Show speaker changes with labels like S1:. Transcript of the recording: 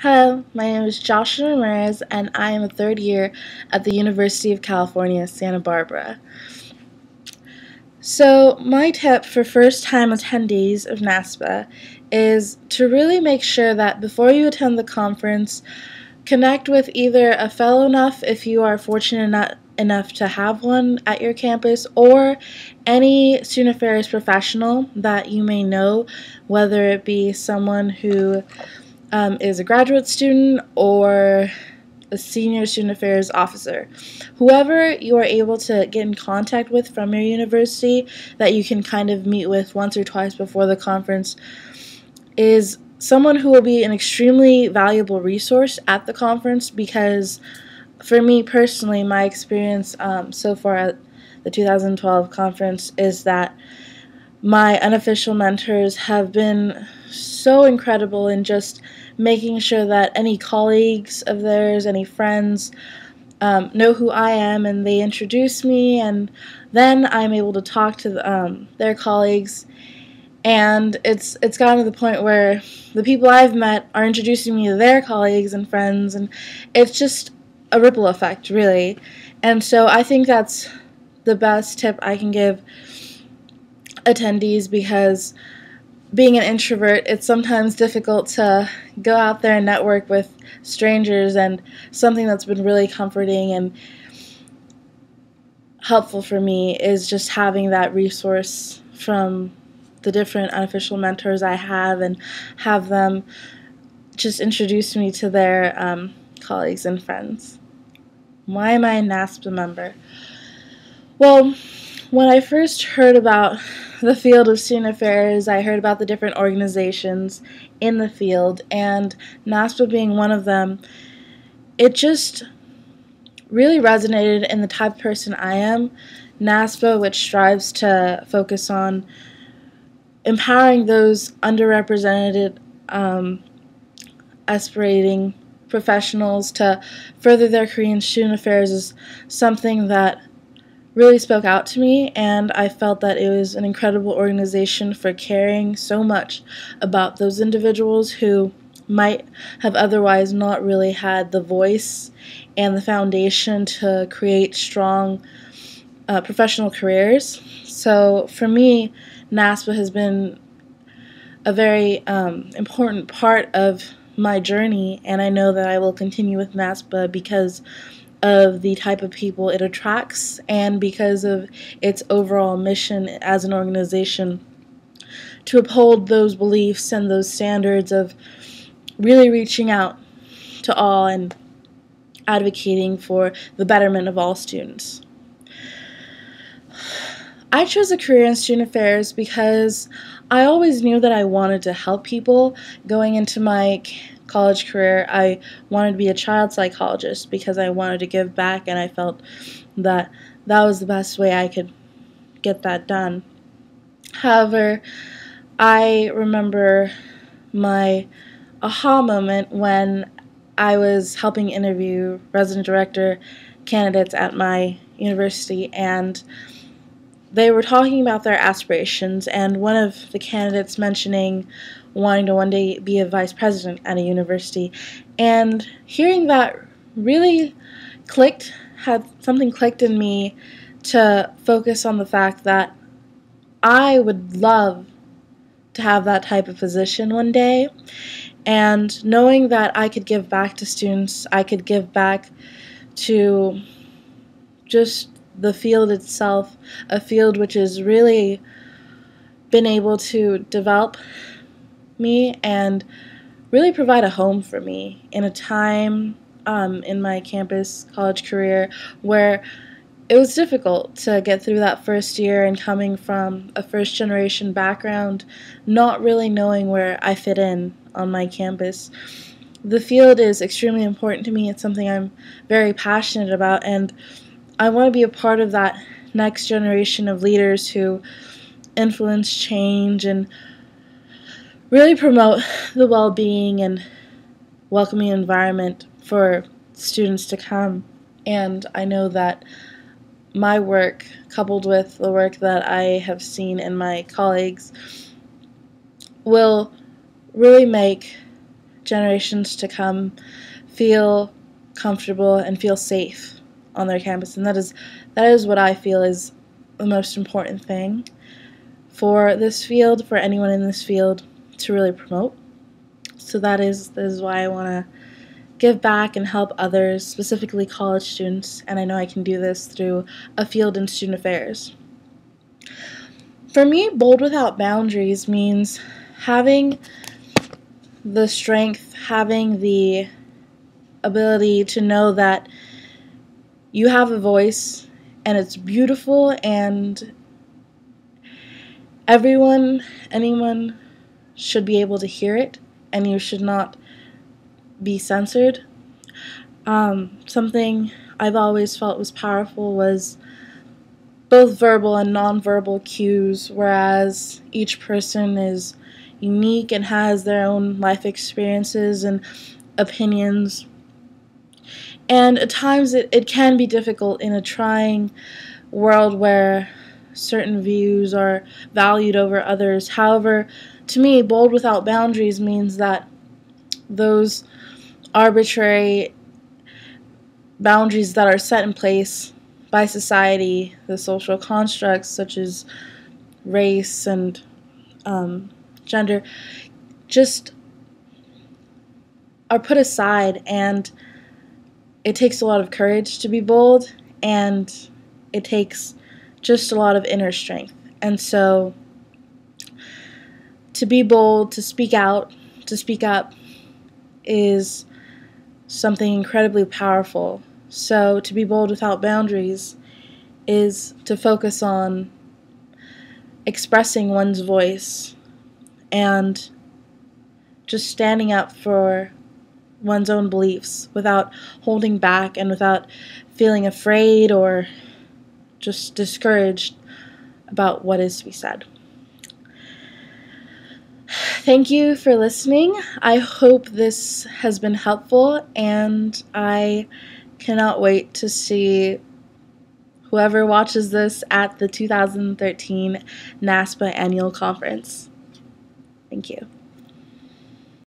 S1: Hello, my name is Joshua Ramirez, and I am a third year at the University of California, Santa Barbara. So, my tip for first time attendees of NASPA is to really make sure that before you attend the conference, connect with either a fellow enough if you are fortunate enough to have one at your campus, or any student affairs professional that you may know, whether it be someone who is a graduate student or a senior student affairs officer. Whoever you are able to get in contact with from your university that you can kind of meet with once or twice before the conference is someone who will be an extremely valuable resource at the conference, because for me personally, my experience so far at the 2012 conference is that my unofficial mentors have been so incredible in just making sure that any colleagues of theirs, any friends, know who I am, and they introduce me, and then I'm able to talk to their colleagues. And it's gotten to the point where the people I've met are introducing me to their colleagues and friends, and it's just a ripple effect, really. And so I think that's the best tip I can give attendees, because being an introvert, it's sometimes difficult to go out there and network with strangers, and something that's been really comforting and helpful for me is just having that resource from the different unofficial mentors I have, and have them just introduce me to their colleagues and friends. Why am I a NASPA member? Well, when I first heard about the field of student affairs, I heard about the different organizations in the field, and NASPA being one of them, it just really resonated in the type of person I am. NASPA, which strives to focus on empowering those underrepresented, aspirating professionals to further their career in student affairs, is something that really spoke out to me, and I felt that it was an incredible organization for caring so much about those individuals who might have otherwise not really had the voice and the foundation to create strong professional careers. So for me, NASPA has been a very important part of my journey, and I know that I will continue with NASPA because of the type of people it attracts, and because of its overall mission as an organization to uphold those beliefs and those standards of really reaching out to all and advocating for the betterment of all students. I chose a career in student affairs because I always knew that I wanted to help people. Going into my college career, I wanted to be a child psychologist because I wanted to give back, and I felt that that was the best way I could get that done. However, I remember my aha moment when I was helping interview resident director candidates at my university, and they were talking about their aspirations, and one of the candidates mentioning wanting to one day be a vice president at a university. And hearing that really had something clicked in me to focus on the fact that I would love to have that type of position one day. And knowing that I could give back to students, I could give back to just the field itself, a field which has really been able to develop me and really provide a home for me in a time in my campus college career where it was difficult to get through that first year, and coming from a first generation background, not really knowing where I fit in on my campus. The field is extremely important to me. It's something I'm very passionate about, and I want to be a part of that next generation of leaders who influence change and really promote the well-being and welcoming environment for students to come. And I know that my work, coupled with the work that I have seen in my colleagues, will really make generations to come feel comfortable and feel safe on their campus. And that is what I feel is the most important thing for this field, for anyone in this field to really promote. So that is why I want to give back and help others, specifically college students, and I know I can do this through a field in student affairs. For me, Bold Without Boundaries means having the strength, having the ability to know that you have a voice and it's beautiful, and anyone should be able to hear it, and you should not be censored. Something I've always felt was powerful was both verbal and nonverbal cues, whereas each person is unique and has their own life experiences and opinions. And at times it can be difficult in a trying world where certain views are valued over others. However, to me, Bold Without Boundaries means that those arbitrary boundaries that are set in place by society, the social constructs such as race and gender, just are put aside, and it takes a lot of courage to be bold, and it takes just a lot of inner strength. And so to be bold, to speak out, to speak up is something incredibly powerful. So to be bold without boundaries is to focus on expressing one's voice and just standing up for one's own beliefs without holding back and without feeling afraid or just discouraged about what is to be said. Thank you for listening. I hope this has been helpful, and I cannot wait to see whoever watches this at the 2013 NASPA Annual Conference. Thank you.